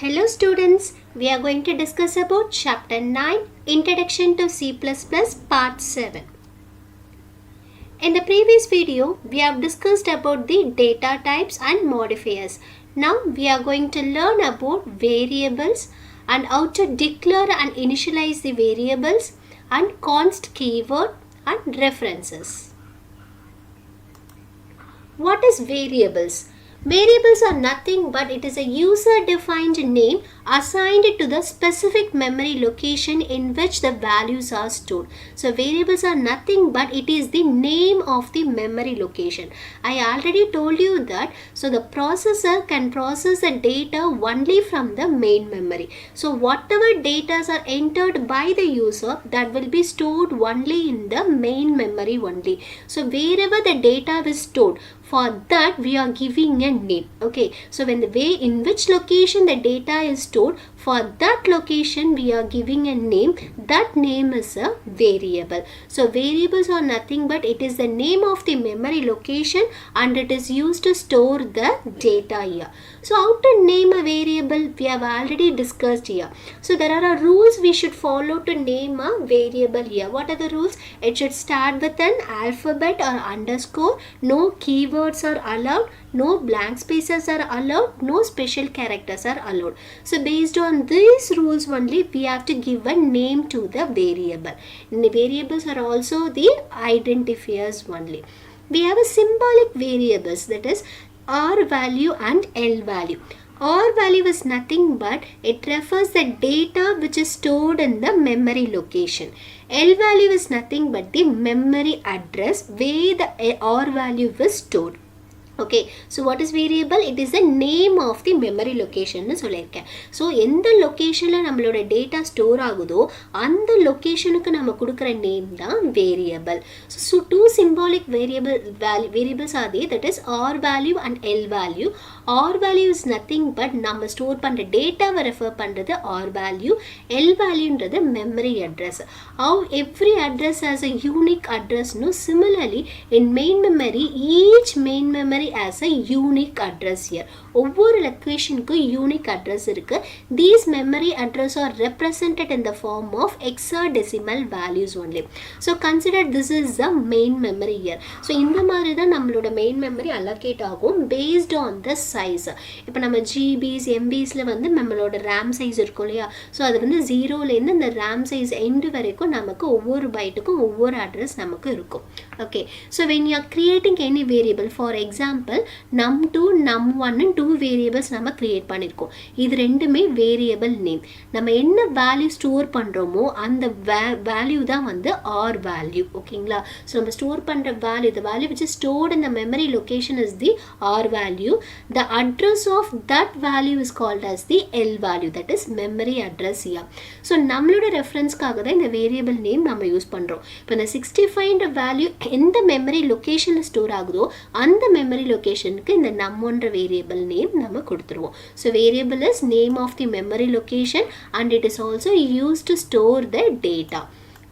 Hello students, we are going to discuss about chapter 9 Introduction to C++ part 7. In the previous video, we have discussed about the data types and modifiers. Now we are going to learn about variables and how to declare and initialize the variables and const keyword and references. What is variables? Variables are nothing but it is a user-defined name assigned to the specific memory location in which the values are stored. So variables are nothing but it is the name of the memory location. I already told you that. So the processor can process the data only from the main memory. So whatever data are entered by the user, that will be stored only in the main memory only. So wherever the data is stored, for that we are giving a name. Okay, so when the way in which location the data is stored, for that location we are giving a name. That name is a variable. So variables are nothing but it is the name of the memory location and it is used to store the data here. So how to name a variable we have already discussed here. So there are rules we should follow to name a variable here. What are the rules? It should start with an alphabet or underscore. No keywords are allowed. No blank spaces are allowed. No special characters are allowed. So based on these rules only we have to give a name to the variable. And the variables are also the identifiers only. We have a symbolic variables, that is R value and L value. R value is nothing but it refers the data which is stored in the memory location. L value is nothing but the memory address where the R value is stored. Okay, so what is variable? It is the name of the memory location. So, in the location la data store agudo, and the location ku nama kudukra name da variable. So two symbolic variables are there, that is R value and L value. R value is nothing but nama store pandra data refer pandrathu R value. L value the memory address. How every address has a unique address. No, similarly in main memory, each main memory as a unique address here. ஒவ்வொரு லொகேஷனுக்கு unique address இருக்கு. These memory address are represented in the form of hexadecimal values only. So consider this is the main memory here. So இந்த மாதிரி தான் நம்மளோட main memory allocate ஆகும் based on the size. இப்போ நம்ம GBs, MBsல வந்து நம்மளோட RAM size இருக்கும் இல்லையா? So அது வந்து 0ல இருந்து இந்த RAM size end வரைக்கும் நமக்கு ஒவ்வொரு பைட்டுக்கும் ஒவ்வொரு address நமக்கு இருக்கும். Okay. So when you are creating any variable, for example num2, num1 and 2 variables நம்ம create பண்ணிருக்கோம். இது ரெண்டுமே variable name. நம்ம என்ன value store பண்றோமோ அந்த value தான் வந்து R value. ஓகேங்களா? So நம்ம store பண்ற value, the value which is stored in the memory location is the R value. The address of that value is called as the L value, that is memory address here. So நம்மளோட ரெஃபரன்ஸ்க்காக தான் இந்த variable name நம்ம use பண்றோம். இப்போ இந்த 65 value எந்த memory locationல store ஆகுதோ அந்த memory locationக்கு இந்த num1 variable name நம்ம கொடுத்துருவோம். So variable is name of the memory location and it is also used to store the data.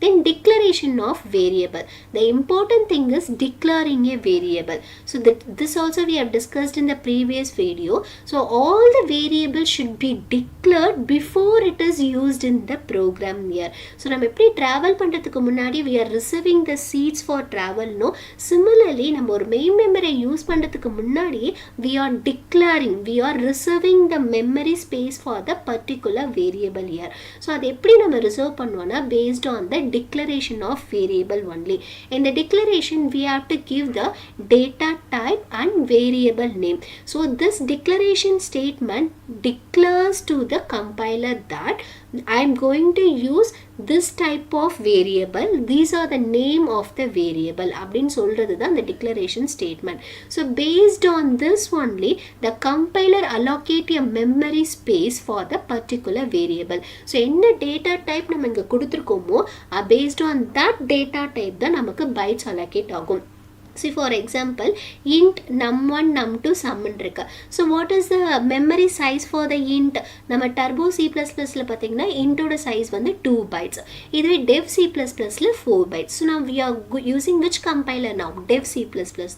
Then declaration of variable. The important thing is declaring a variable. So this also we have discussed in the previous video. So all the variables should be declared before it is used in the program here. So நம்ம எப்படி travel பண்றதுக்கு முன்னாடி we are reserving the seats for travel, no? Similarly நம்ம ஒரு main memory use பண்றதுக்கு முன்னாடி we are declaring, we are reserving the memory space for the particular variable here. So அது எப்படி நம்ம reserve பண்ணுவோம்னா based on the declaration of variable only. In the declaration we have to give the data type and variable name. So this declaration statement declares to the compiler that I am going to use this type of variable. These are the name of the variable. அப்படினு சொல்றது தான் the declaration statement. So based on this only the compiler allocate a memory space for the particular variable. So என்ன data type நம்ம இங்க கொடுத்திருக்கோமோ based on that data type தான் நமக்கு bytes allocate ஆகும். See for example, int num1 num2 sum இருக்கு. So what is the memory size for the int? நம்ம turbo C++ல பாத்தீங்கன்னா int ஓட size வந்து 2 bytes. இதுவே dev C++ல 4 bytes. So now we are using which compiler now? dev C++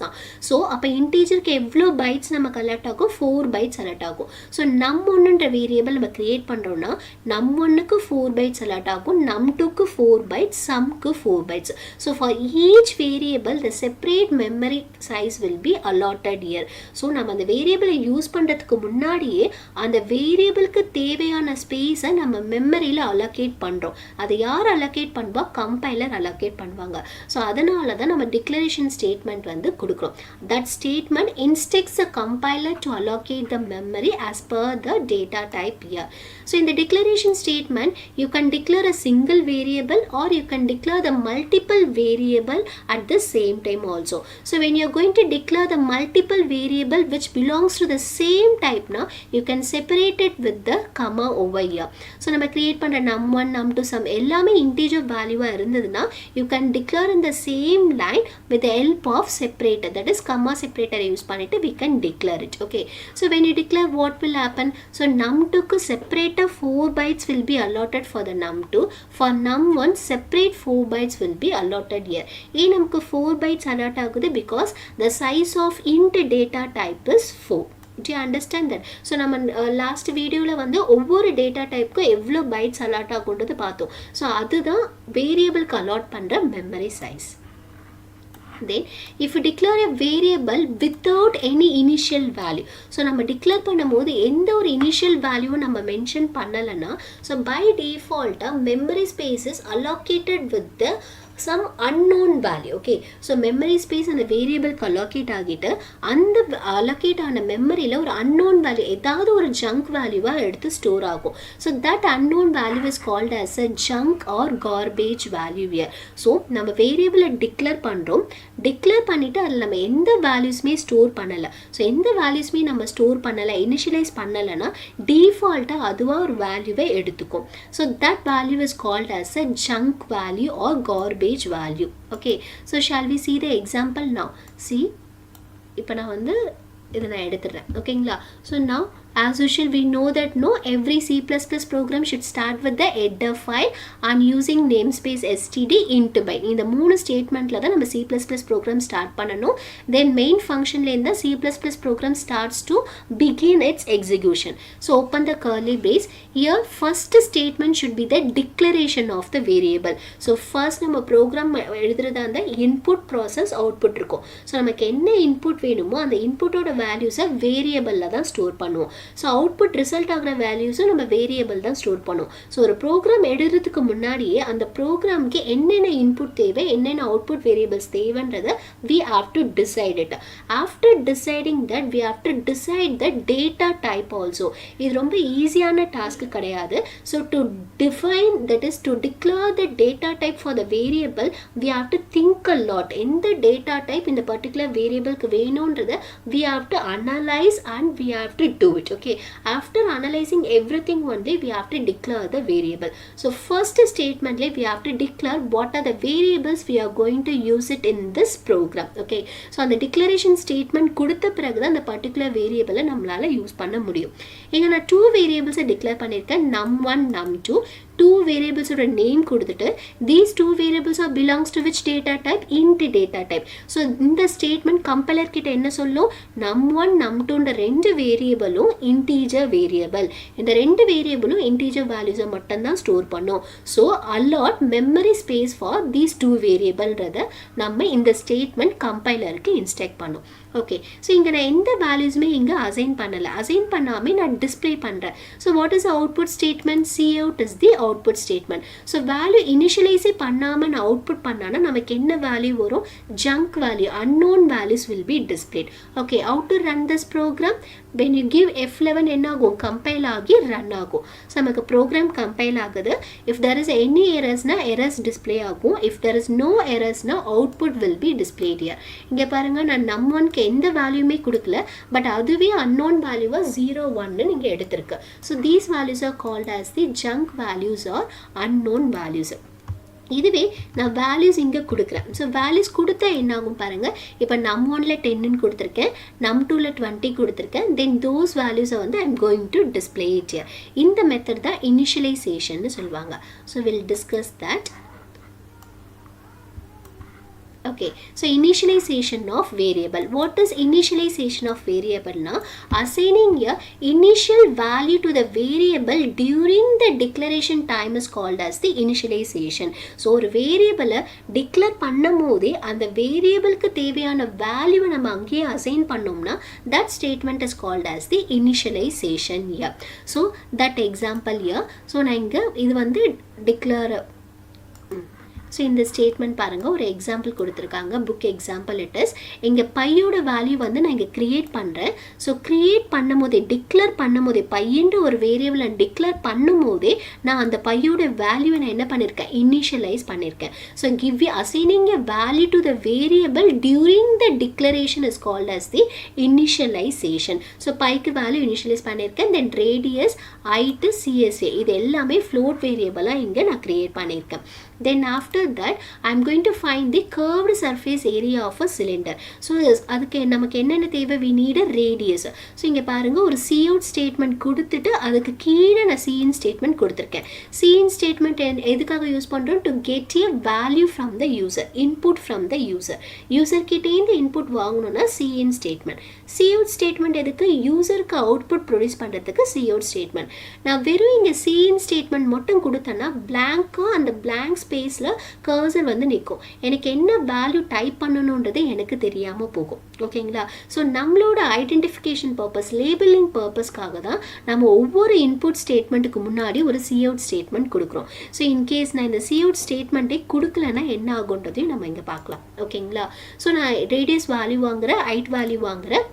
தான். So அப்ப integerக்கு எவ்வளவு bytes நமக்கு alert ஆகும்? 4 bytes alert ஆகும். So num1ன்ற variable நம்ம create பண்றோம்னா num1க்கு 4 bytes alert ஆகும், num2க்கு 4 bytes, sumக்கு 4 bytes. So for each variable the separate memory size will be allotted here. So நம்ம அந்த வேரியபிளை யூஸ் பண்றதுக்கு முன்னாடியே அந்த வேரியபிளுக்கு தேவையான ஸ்பேஸை நம்ம மெமரியில அலோகேட் பண்றோம். அதை யார் அலோகேட் பண்ணுவா? கம்பைலர் அலோகேட் பண்ணுவாங்க. ஸோ அதனால தான் நம்ம டிக்ளரேஷன் ஸ்டேட்மெண்ட் வந்து கொடுக்குறோம். That statement instructs the compiler to allocate the memory as per the data type here. So in the declaration statement you can declare a single variable or you can declare the multiple variable at the same time also. So when you are going to declare the multiple variable which belongs to the same type now, you can separate it with the comma over here. So நம்ம create பண்ற num1 num2 sum எல்லாமே integer value இருந்ததுன்னா you can declare in the same line with the help of separator, that is comma separator use பண்ணிட்டு we can declare it. Okay, so when you declare, what will happen? So num2 க்கு separator 4 bytes will be allotted for the num2, for num1 separate 4 bytes will be allotted here. ஏன் நமக்கு 4 bytes allot ஆகுது? Because the size of int data type is 4. Do you understand that? So நம்ம last videoல வந்து ஒவ்வொரு data typeக்கு எவ்வளவு bytes allot ஆகும்ன்றது பார்த்தோம். So அதுதான் variableக்கு allot பண்ற memory size. Then if you declare a variable without any initial value, so நம்ம declare பண்ணும்போது எந்த ஒரு initial value நம்ம mention பண்ணலனா, so by default memory space is allocated with the some unknown value. Okay, so memory space அந்த வேரியபிள்க்கு allocate ஆகிட்டு அந்த allocate ஆன மெமரியில் ஒரு unknown value ஏதாவது ஒரு junk வேல்யூவா எடுத்து ஸ்டோர் ஆகும். So that unknown value is called as a junk or garbage value here. So நம்ம வேரியபிளை டிக்ளேர் பண்ணுறோம், டிக்ளேர் பண்ணிவிட்டு அதில் நம்ம எந்த வேல்யூஸ்மே ஸ்டோர் பண்ணலை. ஸோ எந்த வேல்யூஸ்மே நம்ம ஸ்டோர் பண்ணலை, இனிஷியலைஸ் பண்ணலைன்னா டிஃபால்ட்டாக அதுவாக ஒரு வேல்யூவை எடுத்துக்கும். So that value is called as a junk value or garbage value. Okay, so shall we see the example now? See, இப்போ நான் வந்து இதை நான் எடுத்துடுறேன். ஓகேங்களா? So now as usual we know that no every C++ program should start with the header file and using namespace std int by. இந்த மூணு ஸ்டேட்மெண்ட்ல தான் நம்ம C++ program start பண்ணணும். Then main functionல இந்த C++ program starts to begin its execution. So open the curly brace. Here first statement should be the declaration of the variable. So first நம்ம program எழுதுறதா அந்த input process output இருக்கும். So நமக்கு என்ன input வேணுமோ அந்த inputோட values variableல தான் store பண்ணுவோம். So output result ஆகிற வேல்யூஸும் நம்ம வேரியபிள் தான் ஸ்டோர் பண்ணுவோம். ஸோ ஒரு ப்ரோக்ராம் எழுதுறதுக்கு முன்னாடியே அந்த ப்ரோக்ராம்க்கு என்னென்ன இன்புட் தேவை, என்னென்ன அவுட்புட் வேரியபிள்ஸ் தேவைன்றதை we have to decide it. After deciding that we have to decide the data type also. இது ரொம்ப ஈஸியான டாஸ்க் கிடையாது. So to define, that is to declare the data type for the variable, we have to think a lot. எந்த data type இந்த particular வேரியபிள்க்கு வேணுன்றதை we have to analyze and we have to do it. Okay, after analyzing everything only we have to declare the variable. So first statement we have to declare what are the variables we are going to use it in this program. Okay, so அந்த declaration statement கொடுத்த பிறகு தான் அந்த particular variable நம்மளால use பண்ண முடியும். இங்க நான் 2 variables டிக்ளேர் பண்ணிருக்கேன், num1 num2. 2 variables ஓட நேம் கொடுத்துட்டு these 2 variables are belongs to which data type? int data type. So இந்த ஸ்டேட்மெண்ட் கம்பைலர் கிட்ட என்ன சொல்லும்? num1 num2ன்ற ரெண்டு வேரியபிளும் integer variable. இந்த ரெண்டு வேரியபிளும் integer values மட்டும் தான் ஸ்டோர் பண்ணும். So allot memory space for these 2 variableன்றத நம்ம இந்த ஸ்டேட்மெண்ட் கம்பைலருக்கு இன்ஸ்ட்ரக்ட் பண்ணும். ஓகே, ஸோ இங்கே நான் எந்த வேல்யூஸுமே இங்கே அசைன் பண்ணலை, அசைன் பண்ணாமல் நான் டிஸ்பிளே பண்ணுறேன். So what is output statement? cout is the output statement. So value initialise பண்ணாமல் நான் அவுட்புட் பண்ணானா நமக்கு என்ன வேல்யூ வரும்? Junk value, unknown values will be displayed. Okay, how to run this program? When you give F11 என்ன ஆகும்? Compile ஆகி run ஆகும். ஸோ நமக்கு ப்ரோக்ராம் கம்பைல் ஆகுது. இஃப் there is any errorsனா எரர்ஸ் டிஸ்பிளே ஆகும். இஃப் there is no errorsனா output will be displayed here. இங்கே பாருங்க, நான் num1க்கு எந்த வேல்யூமே கொடுக்கல, பட் அதுவே unknown வேல்யூவா 0 1 நீங்க எடுத்திருக்கு. So these values are called as the junk values or unknown values. இதுவே நான் வேல்யூஸ் இங்கே கொடுக்குறேன். ஸோ வேல்யூஸ் கொடுத்தா என்ன ஆகும் பாருங்கள். இப்போ num1ல 10ன்னு கொடுத்துருக்கேன், num2ல 20 கொடுத்துருக்கேன். தென் தோஸ் வேல்யூஸை வந்து I'm going to display it here. இந்த மெத்தட் தான் இனிஷியலைசேஷன் சொல்லுவாங்க. So will discuss that. Okay, so initialization of variable. What is initialization of variable? Now, assigning a initial value to the variable during the declaration time is called as the initialization. So, ஒரு variable declare பண்ணும்போதே அந்த variableக்கு தேவையான value நம்ம அங்கேயே assign பண்ணோம்னா that statement is called as the initialization here. So, that example here. So, நான் இங்க இது வந்து declare. ஸோ இந்த ஸ்டேட்மெண்ட் பாருங்கள், ஒரு எக்ஸாம்பிள் கொடுத்துருக்காங்க, புக் எக்ஸாம்பிள் இட் இஸ். இங்கே பையோட வேல்யூ வந்து நான் இங்கே க்ரியேட் பண்ணுறேன். ஸோ க்ரியேட் பண்ணும் போதே, டிக்ளேர் பண்ணும் போதே, பையன்ற ஒரு வேரியபிளை டிக்ளேர் பண்ணும் போதே நான் அந்த பையோட வேல்யூவை நான் என்ன பண்ணியிருக்கேன், இனிஷியலைஸ் பண்ணியிருக்கேன். So give assigning a value to the variable during the declaration is called as the initialisation. ஸோ பைக்கு வேல்யூ இனிஷியலைஸ் பண்ணியிருக்கேன். தென் ரேடியஸ், ஐட்டு, சிஎஸ்ஏ இது எல்லாமே ஃப்ளோட் வேரியபிளாக இங்கே நான் க்ரியேட் பண்ணியிருக்கேன். Then after that I am going to find the curved surface area of a cylinder. So அதுக்கு நமக்கு என்னென்ன தேவை, we need a radius. So இங்கே பாருங்கள், ஒரு cout ஸ்டேட்மெண்ட் கொடுத்துட்டு அதுக்கு கீழே நான் cin ஸ்டேட்மெண்ட் கொடுத்துருக்கேன். cin ஸ்டேட்மெண்ட் எதுக்காக யூஸ் பண்ணுறோம், to get a value from the user, input from the user. யூசர்கிட்டேருந்து இன்புட் வாங்கணும்னா cin ஸ்டேட்மெண்ட். cout ஸ்டேட்மெண்ட் எதுக்கு, யூசருக்கு அவுட்புட் ப்ரொடியூஸ் பண்ணுறதுக்கு cout ஸ்டேட்மெண்ட். நான் வெறும் இங்கே cin ஸ்டேட்மெண்ட் மட்டும் கொடுத்தேன்னா பிளாங்காக அந்த பிளாங்க் ஸ்பேஸில் கர்சர் வந்து நிற்கும். எனக்கு என்ன வேல்யூ டைப் பண்ணணுன்றது எனக்கு தெரியாமல் போகும். ஓகேங்களா? ஸோ நம்மளோட ஐடென்டிஃபிகேஷன் பர்பஸ், லேபிளிங் பர்பஸ்க்காக தான் நம்ம ஒவ்வொரு இன்புட் ஸ்டேட்மெண்ட்டுக்கு முன்னாடி ஒரு cout ஸ்டேட்மெண்ட் கொடுக்குறோம். ஸோ இன்கேஸ் நான் இந்த cout ஸ்டேட்மெண்ட்டே கொடுக்கலன்னா என்ன ஆகுன்றதையும் நம்ம இங்கே பார்க்கலாம். ஓகேங்களா? ஸோ நான் ரேடியஸ் வேல்யூ வாங்குகிறேன், ஹைட் வேல்யூ வாங்குகிறேன்.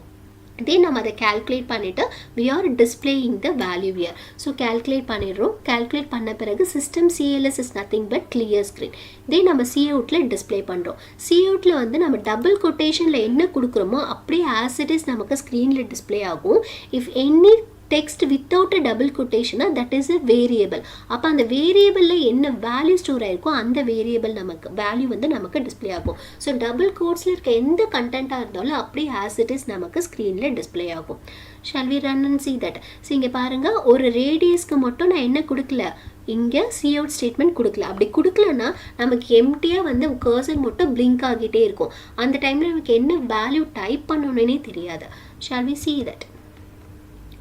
தென் நம்ம அதை கால்குலேட் பண்ணிவிட்டு we are displaying the value here. So calculate பண்ணிடுறோம். கால்குலேட் பண்ண பிறகு system CLS is nothing but clear screen. தென் நம்ம coutல டிஸ்பிளே பண்ணுறோம். coutல வந்து நம்ம டபுள் கொட்டேஷனில் என்ன கொடுக்குறோமோ அப்படியே ஆஸ் இட் இஸ் நமக்கு ஸ்க்ரீனில் டிஸ்பிளே ஆகும். If any text without a double quotation, that is a variable. அப்போ அந்த வேரியபிளில் என்ன வேல்யூ ஸ்டோர் ஆயிருக்கோ அந்த வேரியபிள் நமக்கு வேல்யூ வந்து நமக்கு டிஸ்பிளே ஆகும். ஸோ டபுள் கோட்ஸில் இருக்க எந்த கண்டென்ட்டாக இருந்தாலும் அப்படியே ஆஸ் இட் இஸ் நமக்கு ஸ்க்ரீனில் டிஸ்பிளே ஆகும். Shall we run and see that? So இங்கே பாருங்கள், ஒரு ரேடியஸ்க்கு மட்டும் நான் என்ன கொடுக்கல, இங்கே cout ஸ்டேட்மெண்ட் கொடுக்கல. அப்படி கொடுக்கலன்னா நமக்கு எம்டியாக வந்து கர்சர் மட்டும் பிளிங்க் ஆகிட்டே இருக்கும். அந்த டைமில் நமக்கு என்ன வேல்யூ டைப் பண்ணணுன்னே தெரியாது. Shall we see that?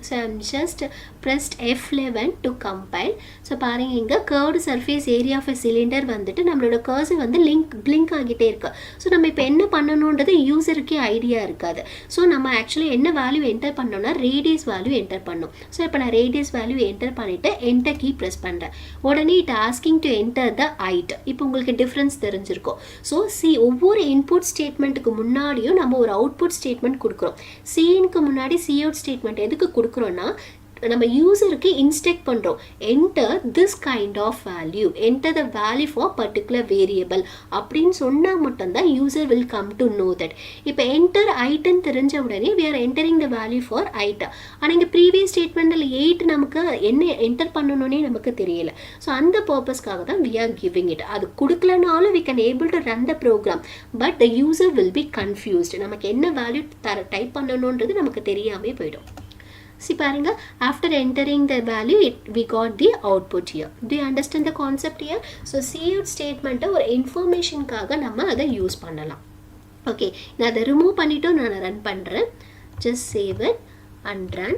So I am just pressed F11 to compile. So பாருங்க, இங்கே curved surface area of a cylinder வந்துட்டு நம்மளோட cursor வந்து blink ஆகிட்டே இருக்கு. ஸோ நம்ம இப்போ என்ன பண்ணணுன்றது யூசருக்கே ஐடியா இருக்காது. ஸோ நம்ம ஆக்சுவலி என்ன வேல்யூ என்டர் பண்ணோம்னா ரேடியஸ் வேல்யூ என்டர் பண்ணோம். ஸோ இப்போ நான் ரேடியஸ் வேல்யூ என்டர் பண்ணிவிட்டு என்டர் கீ ப்ரெஸ் பண்ணுறேன். உடனே it asking to enter the height. இப்போ உங்களுக்கு டிஃப்ரென்ஸ் தெரிஞ்சிருக்கும். ஸோ ஒவ்வொரு இன்புட் ஸ்டேட்மெண்ட்டுக்கு முன்னாடியும் நம்ம ஒரு அவுட்புட் ஸ்டேட்மெண்ட் கொடுக்குறோம். சின்க்கு முன்னாடி cout ஸ்டேட்மெண்ட் எதுக்கு கொடுக்குறோம்னா நம்ம யூசருக்கு இன்ஸ்ட்ரக்ட் பண்ணுறோம், enter this kind of value, enter the value for particular variable அப்படின்னு சொன்னால் மட்டும்தான் user will come to know that. இப்போ என்டர் ஐட்டுன்னு தெரிஞ்ச உடனே we are entering the value for ஐட். ஆனால் இங்கே ப்ரீவியஸ் ஸ்டேட்மெண்ட்டில் 8 நமக்கு என்ன என்டர் பண்ணணுன்னே நமக்கு தெரியல. ஸோ அந்த பர்பஸ்க்காக தான் we are giving it. அது கொடுக்கலனாலும் we can able to run the program, but the user will be confused. நமக்கு என்ன வேல்யூ டைப் பண்ணணுன்றது நமக்கு தெரியாமே போயிடும். See பாருங்க, after entering the value we got the output here. Do you understand the concept here? So cout statement ஒரு இன்ஃபர்மேஷனுக்காக நம்ம அதை use பண்ணலாம். ஓகே, நான் அதை ரிமூவ் பண்ணிவிட்டு நான் ரன் பண்ணுறேன். Just save it and run.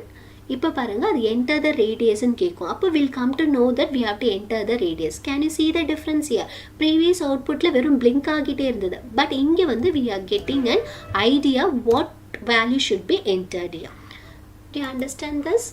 இப்போ பாருங்கள், அது என்டர் த ரேடியஸ்ன்னு கேட்கும். அப்போ will come to know that we have to enter the radius. Can you see the difference here? Previous அவுட்புட்டில் வெறும் பிளிங்க் ஆகிட்டே இருந்தது. பட் இங்கே வந்து we are getting an idea what value should be entered here. Do you understand this?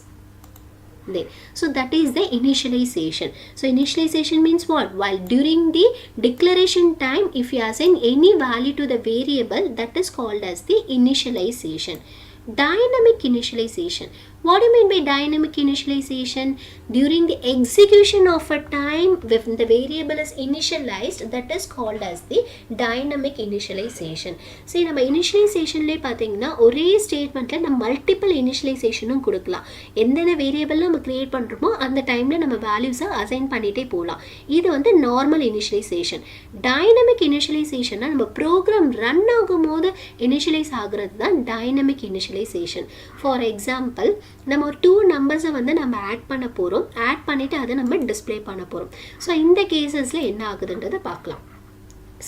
So that is the initialization. So initialization means what? While during the declaration time, if you assign any value to the variable, that is called as the initialization. Dynamic initialization. What do you mean by dynamic initialization? During the execution of a time when the variable is initialized, that is called as the dynamic initialization. See, நம்ம initializationலே பார்த்தீங்கன்னா ஒரே ஸ்டேட்மெண்ட்ல நம்ம multiple இனிஷியலைசேஷனும் கொடுக்கலாம். எந்தெந்த variable நம்ம create பண்ணுறோமோ அந்த டைமில் நம்ம வேல்யூஸை அசைன் பண்ணிகிட்டே போகலாம். இது வந்து நார்மல் இனிஷியலைசேஷன். டைனமிக் இனிஷியலைசேஷன்னா நம்ம ப்ரோக்ராம் ரன் ஆகும் போது இனிஷியலைஸ் ஆகுறது தான் டைனமிக் இனிஷியலைசேஷன். ஃபார் எக்ஸாம்பிள், நம்ம ஒரு 2 நம்பர்ஸை வந்து நம்ம ஆட் பண்ண போகிறோம். ஆட் பண்ணிவிட்டு அதை நம்ம டிஸ்பிளே பண்ண போகிறோம். ஸோ இந்த கேசஸில் என்ன ஆகுதுன்றதை பார்க்கலாம்.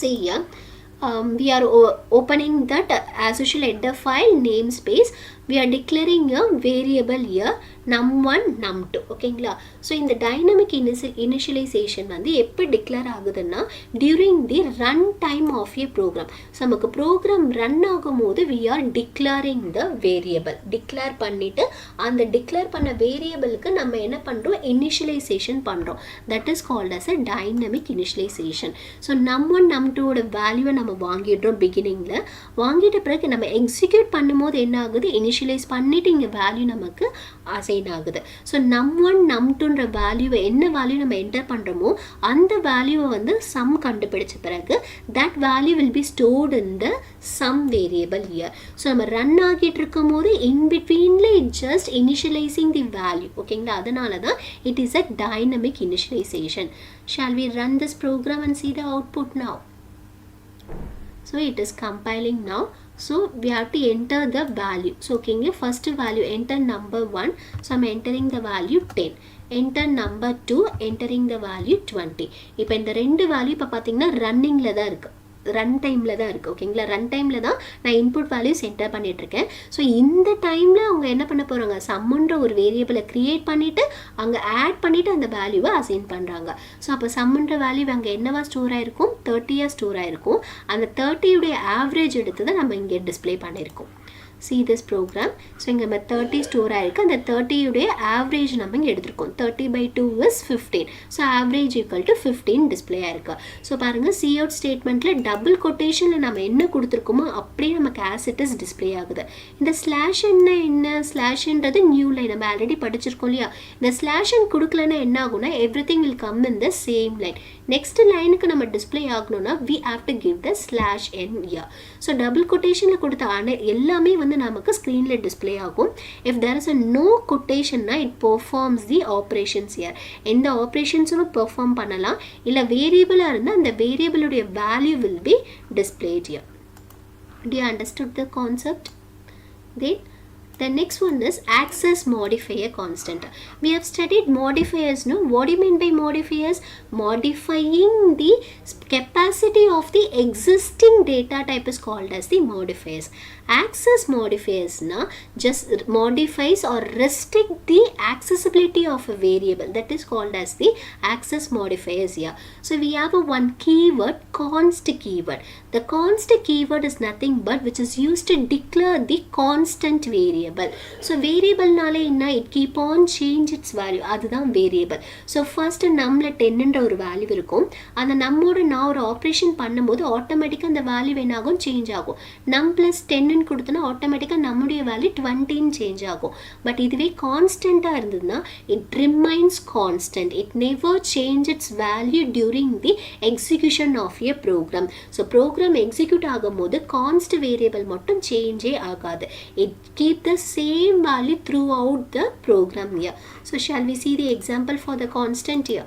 See here, we are opening that as usual header file namespace. We are declaring a variable here num1 num2. ஓகேங்களா? ஸோ இந்த டைனமிக் இனிஷியலைசேஷன் வந்து எப்போ டிக்ளேர் ஆகுதுன்னா during the run time of a program. So நமக்கு program run ஆகும் போது we are declaring the variable. Declare பண்ணிவிட்டு அந்த டிக்ளேர் பண்ண வேரியபிளுக்கு நம்ம என்ன பண்ணுறோம், இனிஷியலைசேஷன் பண்ணுறோம். That is called as a dynamic initialisation. So num1 num2ஓட வேல்யூவை நம்ம வாங்கிடுறோம் பிகினிங்கில். வாங்கிட்ட பிறகு நம்ம எக்ஸிக்யூட் பண்ணும்போது என்ன ஆகுது, இனிஷியலைஸ் பண்ணிவிட்டு இங்கே வேல்யூ நமக்கு அசைன் ஆகுது. ஸோ num1 num2ன்ற வேல்யூவை என்ன வேல்யூ நம்ம என்டர் பண்ணுறோமோ அந்த வேல்யூவை வந்து சம் கண்டுபிடிச்ச பிறகு that value will be stored in the sum variable here. So நம்ம ரன் ஆகிட்டு இருக்கும் போது இன்பிட்வீனில் it just initialising the value. ஓகேங்களா? அதனால தான் it is a dynamic initialisation. Shall we run this program and see the output now? So it is compiling now. So we have to enter the value. So okay, first value enter number 1. So I'm entering the value 10. Enter number 2, entering the value 20. இப்போ இந்த ரெண்டு value இப்போ பார்த்தீங்கன்னா ரன்னிங்கில் தான் இருக்குது, run டைமில் தான் இருக்குது. ஓகேங்களா? ரன் டைமில் தான் நான் இன்புட் வேல்யூஸ் என்டர் பண்ணிகிட்ருக்கேன். ஸோ இந்த டைமில் அவங்க என்ன பண்ண போகிறாங்க, சம்முன்ற ஒரு வேரியபிளை க்ரியேட் பண்ணிவிட்டு அங்கே ஆட் பண்ணிவிட்டு அந்த வேல்யூவை அசைன் பண்ணுறாங்க. ஸோ அப்போ சம்முன்ற வேல்யூ அங்கே என்னவா ஸ்டோர் ஆகிருக்கும், 30யாக ஸ்டோர் ஆகிருக்கும். அந்த 30உடைய ஆவரேஜ் எடுத்து தான் நம்ம இங்கே டிஸ்பிளே பண்ணியிருக்கோம். See this program. ஸோ இங்கே நம்ம 30 ஸ்டோர் ஆகிருக்கு. அந்த 30உடைய ஆவரேஜ் நம்ம இங்கே எடுத்திருக்கோம். 30/2 is 15. So average equal to 15 display ஆயிருக்கு. ஸோ பாருங்கள், சி அவுட் ஸ்டேட்மெண்ட்டில் டபுள் கொட்டேஷனில் நம்ம என்ன கொடுத்துருக்கோமோ அப்படியே நமக்கு ஆஸ் இட் இஸ் டிஸ்பிளே ஆகுது. இந்த ஸ்லாஷ் என்ன ஸ்லாஷ்ன்றது நியூ லைன் நம்ம ஆல்ரெடி படிச்சிருக்கோம் இல்லையா? இந்த ஸ்லாஷன் கொடுக்கலன்னா என்ன ஆகும்னா everything will come in the same line. Next லைனுக்கு நம்ம டிஸ்பிளே ஆகணும்னா we have to give the slash n here. So double கொட்டேஷனில் கொடுத்த எல்லாமே வந்து நமக்கு ஸ்க்ரீனில் டிஸ்பிளே ஆகும். If there is a no கொட்டேஷன்னா it performs the operations here. எந்த ஆப்ரேஷன்ஸும் பெர்ஃபார்ம் பண்ணலாம். இல்லை வேரியபிளாக இருந்தால் அந்த வேரியபிளுடைய value will be displayed here. Do you understood the concept? Then the next one is access modifier constant. We have studied modifiers, no? What do you mean by modifiers? Modifying the capacity of the existing data type is called as the modifiers. Access modifiers na just modifies or restrict the accessibility of a variable. That is called as the access modifiers here. So we have a one keyword, const keyword. The const keyword is nothing but which is used to declare the constant variable. So variable nale inna it keep on change its value. அதுதான் variable. So first numல 10 என்ற ஒரு value இருக்கும். அந்த நம்மோட நான் ஒரு operation பண்ணும்போது ஆட்டோமேட்டிக்காக அந்த வேல்யூ என்ன ஆகும், சேஞ்ச் ஆகும். நம் ப்ளஸ் 10 கொடுத்தோன்னா ஆட்டோமேட்டிக்காக நம்முடைய வேல்யூ 20 சேஞ்ச் ஆகும். பட் இதுவே கான்ஸ்டண்ட்டாக இருந்ததுன்னா it remains constant. It never change its value during the execution of a program. So program execute ஆகும் போது கான்ஸ்ட் வேரியபிள் மட்டும் சேஞ்சே ஆகாது. It keep the same value throughout the program here. So shall we see the example for the constant here?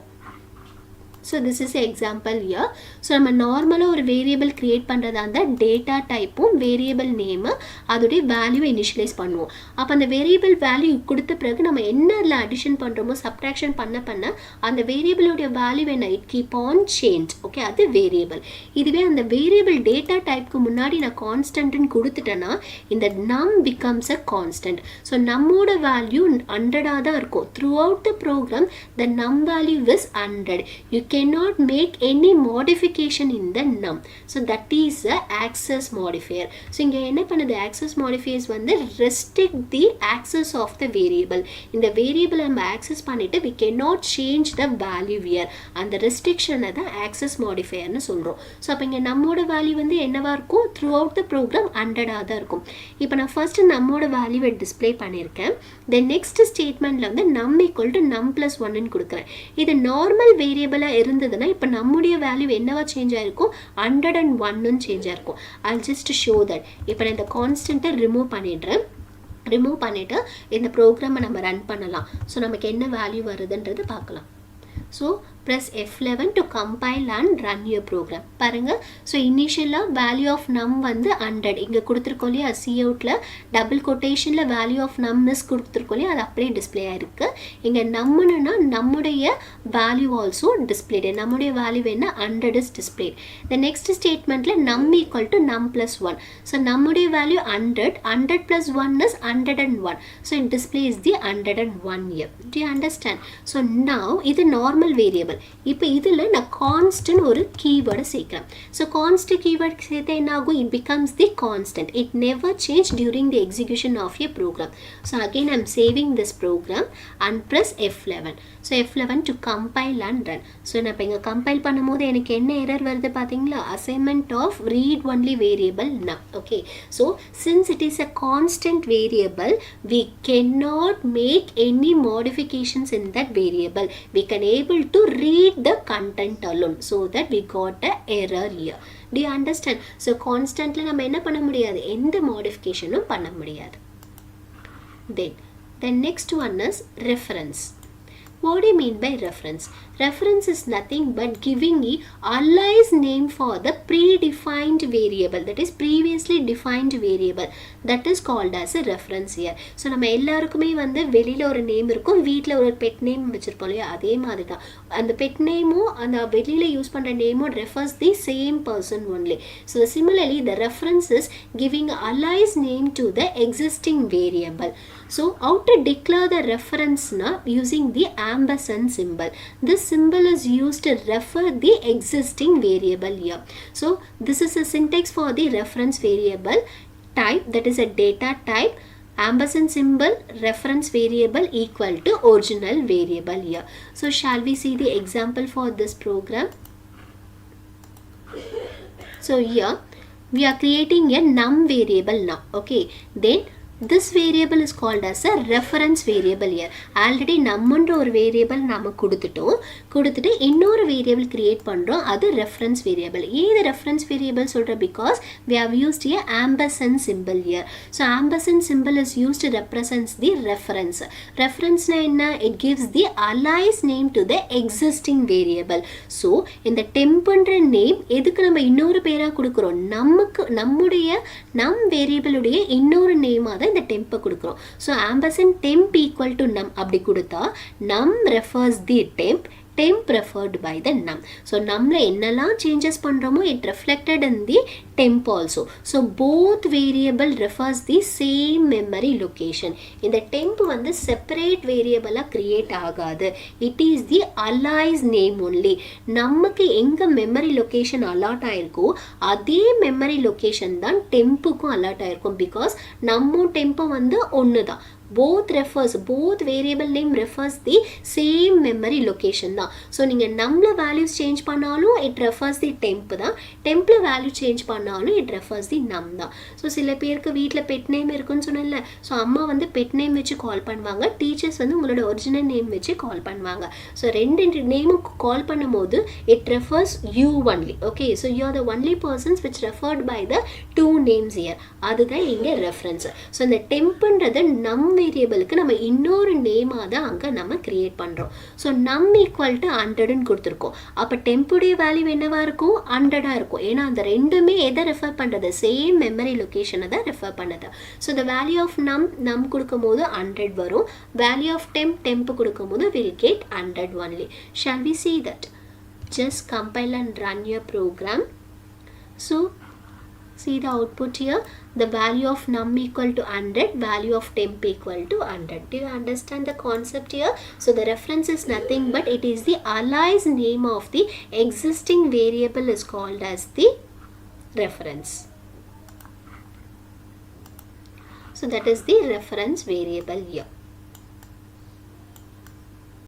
So this is an example here. So நம்ம நார்மலாக ஒரு variable create பண்ணுறதா இருந்தால் data டைப்பும் variable name அதோடைய value initialise பண்ணுவோம். அப்போ அந்த variable value கொடுத்த பிறகு நம்ம என்ன அதில் அடிஷன் பண்ணுறோமோ சப்ட்ராக்ஷன் பண்ண அந்த வேரியபிளுடைய வேல்யூ என்ன, it keep on change. Okay, அது வேரியபிள். இதுவே அந்த வேரியபிள் டேட்டா டைப்புக்கு முன்னாடி நான் கான்ஸ்டன்ட்னு கொடுத்துட்டேன்னா இந்த நம் பிகம்ஸ் அ கான்ஸ்டன்ட். ஸோ நம்மோட வேல்யூ 100 தான் இருக்கும். த்ரூ அவுட் த ப்ரோக்ராம் த நம் value is 100. You cannot make any modification in the num. So that is the access modifier. So இங்க என்ன பண்ணுது, access modifiers வந்து restrict the access of the variable. இந்த variable நம்ம access பண்ணிட்டு we cannot change the value here. அந்த restriction தான் access modifier னு சொல்றோம். So அப்ப இங்க நம்மோட வேல்யூ வந்து என்னவா இருக்கும், throughout the program 100 ஆ தான் இருக்கும். இப்போ நான் first நம்மோட வேல்யூவை டிஸ்ப்ளே பண்ணியிருக்கேன். தென் நெக்ஸ்ட் ஸ்டேட்மெண்ட்ல வந்து num equal to num plus 1 ன்னு கொடுக்குறேன். இது நார்மல் வேரியபிளா இருந்ததுன்னா இப்போ நம்முடைய வேல்யூ என்னவா சேஞ்ச் ஆயிருக்கும், 101 ன்னு சேஞ்ச் ஆயிருக்கும். I'll just show that. இப்போ நான் இந்த கான்ஸ்டன்ட்டை ரிமூவ் பண்ணிடுறேன். ரிமூவ் பண்ணிட்டு இந்த ப்ரோக்ராமை நம்ம ரன் பண்ணலாம். ஸோ நமக்கு என்ன வேல்யூ வருதுன்றது பார்க்கலாம். So press F11 to compile and run your program. பாருங்க, ஸோ இனிஷியலாக வேல்யூ ஆஃப் நம் வந்து 100 இங்கே கொடுத்துருக்கோம் இல்லையா, சி அவுட்டில் டபுள் கொட்டேஷனில் வேல்யூ ஆஃப் நம் மிஸ் கொடுத்துருக்கோம் இல்லையா, அது அப்படியே டிஸ்பிளே ஆயிருக்கு. இங்கே நம்மனா நம்முடைய வேல்யூ ஆல்சோ டிஸ்பிளேடு, நம்முடைய வேல்யூ என்ன 100 இஸ் டிஸ்பிளேட். த நெக்ஸ்ட் ஸ்டேட்மெண்ட்டில் நம் ஈக்குவல் டு நம் ப்ளஸ் 1. ஸோ நம்முடைய value 100 plus 1 is 101. So it displays the 101 year. To you understand? So now இது நார்மல் வேரியபிள். இப்போ இதில் நான் கான்ஸ்டன்ட் ஒரு கீவேர்டை சேர்க்கிறேன். ஸோ கான்ஸ்டன்ட் கீவேர்ட் சேர்த்தா என்ன ஆகும், it becomes the constant. It never change during the execution of a program. So again I'm saving this program and press F11. So F11 to compile and run. So நான் இப்போ இங்கே compile பண்ணும்போது எனக்கு என்ன error வருது பார்த்தீங்களா, assignment of read only variable நம். Okay, so since it is a constant variable we cannot make any modifications in that variable. We can able to read the content alone, so that we got a error here. Do you understand? So constantly நம்ம என்ன பண்ண முடியாது, எந்த modificationும் பண்ண முடியாது. Then the next one is reference. What do you mean by reference? Reference is nothing but giving the alias name for the predefined variable, that is previously defined variable, that is called as a reference here. So நம்ம எல்லாருக்குமே வந்து வெளியில் ஒரு name இருக்கும், வீட்டில் ஒரு pet name வச்சுருப்போம் இல்லையா, அதே மாதிரி தான் அந்த பெட் நேமும் அந்த வெளியில் யூஸ் பண்ணுற நேமும் refers the same person only. So similarly the reference is giving alias name to the existing variable. So how to declare the reference now, using the ampersand symbol. This symbol is used to refer the existing variable here. So this is a syntax for the reference variable type, that is a data type, ampersand symbol, reference variable equal to original variable here. So shall we see the example for this program? So here we are creating a num variable now. Okay, then this variable is called as a reference variable here. Already நம்மன்ற ஒரு variable நாம கொடுத்துட்டு இன்னொரு variable create பண்ணுறோம், அது reference variable. ஏது reference variable சொல்கிறேன், because we have used a ampersand symbol here. So ampersand symbol is used to represents the reference. Referenceனா என்ன, it gives the alias name to the existing variable. So இந்த tempன்ற name எதுக்கு நம்ம இன்னொரு பேராக கொடுக்குறோம், நம்முடைய நம் வேரியபிளுடைய இன்னொரு நேமாக தான் இந்த டெம்பை கொடுக்குறோம். So ampersand temp equal to நம் அப்படி கொடுத்தா நம் refers the temp, temp referred by the num. So numல என்னெல்லாம் changes பண்றோமோ it reflected in the temp also. So both variable refers the same memory location. இந்த temp வந்து separate variable create ஆகாது. It is the alias name only. நமக்கு எங்க memory location allot ஆயிருக்கோ அதே memory location தான் tempுக்கும் allot ஆயிருக்கும், because நம்ம temp வந்து ஒன்று தான். both variable name refers the same memory location தான். ஸோ நீங்கள் நம்மள வேல்யூஸ் சேஞ்ச் பண்ணாலும் இட் ரெஃபர்ஸ் தி டெம்ப் தான், டெம்பில் வேல்யூ சேஞ்ச் பண்ணாலும் இட் ரெஃபர்ஸ் தி நம் தான். ஸோ சில பேருக்கு வீட்டில் பெட் நேம் இருக்குன்னு சொன்னேன்ல, ஸோ அம்மா வந்து பெட் நேம் வச்சு கால் பண்ணுவாங்க, டீச்சர்ஸ் வந்து உங்களோட ஒரிஜினல் நேம் வச்சு கால் பண்ணுவாங்க. ஸோ ரெண்டு நேமுக்கு கால் பண்ணும்போது it refers you only. Okay, so you are the only persons which referred by the two names here, அதுதான் இங்கே ரெஃபரன்ஸ். ஸோ இந்த டெம்ப்ன்றது நம் வேரியபிளுக்கு நம்ம இன்னொரு நேமாக தான் அங்கே நம்ம கிரியேட் பண்ணுறோம். ஸோ நம் ஈக்குவல் டு 100ன்னு கொடுத்துருக்கோம். அப்போ டெம்புடைய வேல்யூ என்னவா இருக்கும், 100ஆக இருக்கும். ஏன்னா அந்த ரெண்டுமே எதை ரெஃபர் பண்ணுறது, சேம் மெமரி லொக்கேஷனை தான் ரெஃபர் பண்ணுது. ஸோ த வேல்யூ ஆஃப் நம் கொடுக்கும் போது 100 வரும், வேல்யூ ஆஃப் டெம்ப் கொடுக்கும் போது will get 100 only. Shall we see that? Just compile and run your program. So See the output here. The value of num equal to 100, value of temp equal to 100. Do you understand the concept here? So the reference is nothing but it is the alias name of the existing variable is called as the reference. So that is the reference variable here.